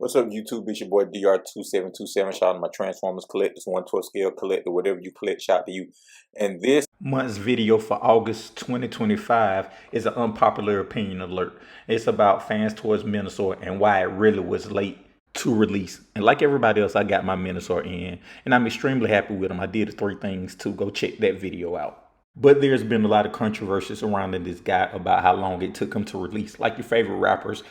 What's up, YouTube? It's your boy DR2727. Shout out to my Transformers collectors, 1/12 scale collector, whatever you collect, shout out to you. And this month's video for August 2025 is an unpopular opinion alert. It's about FansToys Menasor and why it really was late to release. And like everybody else, I got my Menasor in, and I'm extremely happy with them. I did the 3 things to go check that video out. But there's been a lot of controversy surrounding this guy about how long it took him to release. Like your favorite rapper's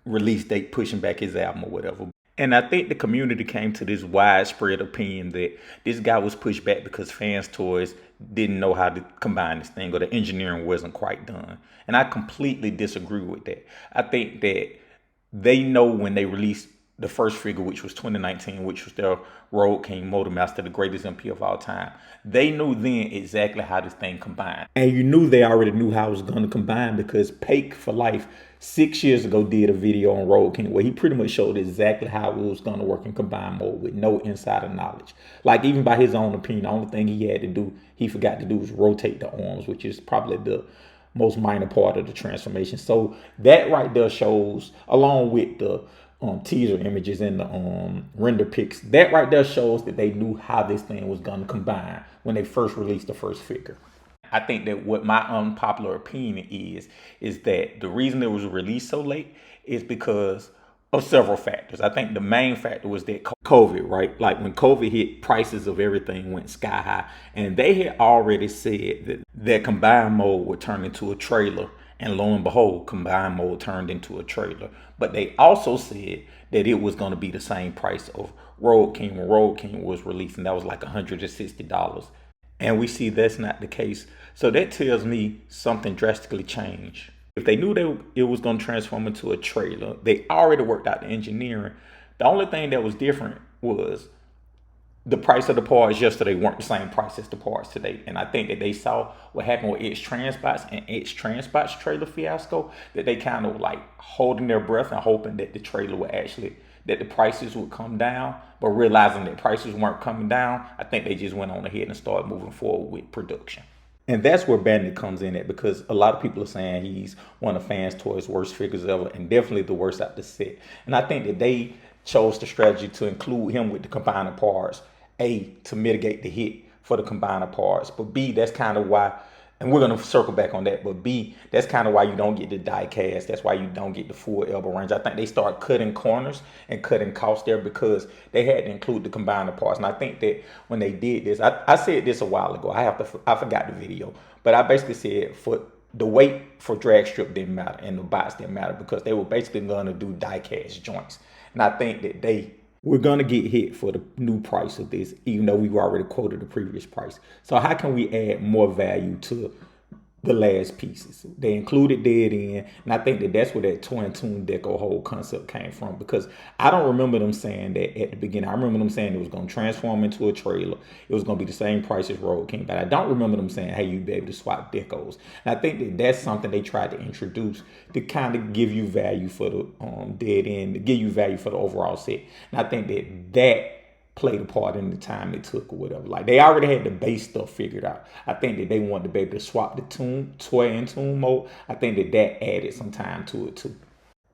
release date pushing back his album or whatever. And I think the community came to this widespread opinion that this guy was pushed back because FansToys didn't know how to combine this thing, or the engineering wasn't quite done. And I completely disagree with that. I think that they know when they released the first figure, which was 2019, which was their Road King Motormaster, the greatest MP of all time. They knew then exactly how this thing combined. And you knew they already knew how it was going to combine because Pake for Life 6 years ago did a video on Road King where he pretty much showed exactly how it was going to work in combined mode with no insider knowledge. Like, even by his own opinion, the only thing he had to do, he forgot to do, was rotate the arms, which is probably the most minor part of the transformation. So that right there shows, along with the teaser images and the render pics, that right there shows that they knew how this thing was going to combine when they first released the first figure. I think that what my unpopular opinion is that the reason it was released so late is because of several factors. I think the main factor was that COVID, right? Like when COVID hit, prices of everything went sky high, and they had already said that combined mode would turn into a trailer. And lo and behold, combined mode turned into a trailer. But they also said that it was going to be the same price of Road King when Road King was released, and that was like $160. And we see that's not the case. So that tells me something drastically changed. If they knew that it was going to transform into a trailer, they already worked out the engineering. The only thing that was different was the price of the parts yesterday weren't the same price as the parts today. And I think that they saw what happened with x-transbots and x-transbots trailer fiasco, that they kind of like holding their breath and hoping that the trailer would actually, that the prices would come down, but realizing that prices weren't coming down, I think they just went on ahead and started moving forward with production. And that's where Bandit comes in at, because a lot of people are saying he's one of FansToys' worst figures ever, and definitely the worst out the set. And I think that they chose the strategy to include him with the combiner parts, A, to mitigate the hit for the combiner parts, but B, that's kind of why, and we're going to circle back on that, but B, that's kind of why you don't get the die cast. That's why you don't get the full elbow range. I think they start cutting corners and cutting costs there because they had to include the combiner parts. And I think that when they did this, I said this a while ago. I forgot the video, but I basically said for the weight for drag strip didn't matter and the bots didn't matter because they were basically going to do die cast joints. And I think that we're going to get hit for the new price of this, even though we've already quoted the previous price. So how can we add more value to the last pieces? They included dead end, and I think that that's where that toy and tune deco whole concept came from, because I don't remember them saying that at the beginning. I remember them saying it was going to transform into a trailer. It was going to be the same price as Road King, but I don't remember them saying, hey, you'd be able to swap decos. And I think that that's something they tried to introduce to kind of give you value for the dead end, to give you value for the overall set. And I think that played a part in the time it took or whatever. Like, they already had the base stuff figured out. I think that they wanted to be able to swap the toy and tune mode. I think that added some time to it too.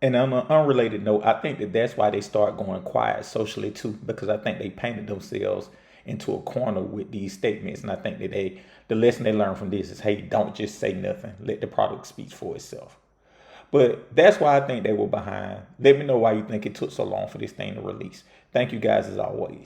And on an unrelated note, I think that that's why they start going quiet socially too, because I think they painted themselves into a corner with these statements. And I think that the lesson they learned from this is, hey, don't just say nothing. Let the product speak for itself. But that's why I think they were behind. Let me know why you think it took so long for this thing to release. Thank you guys as always.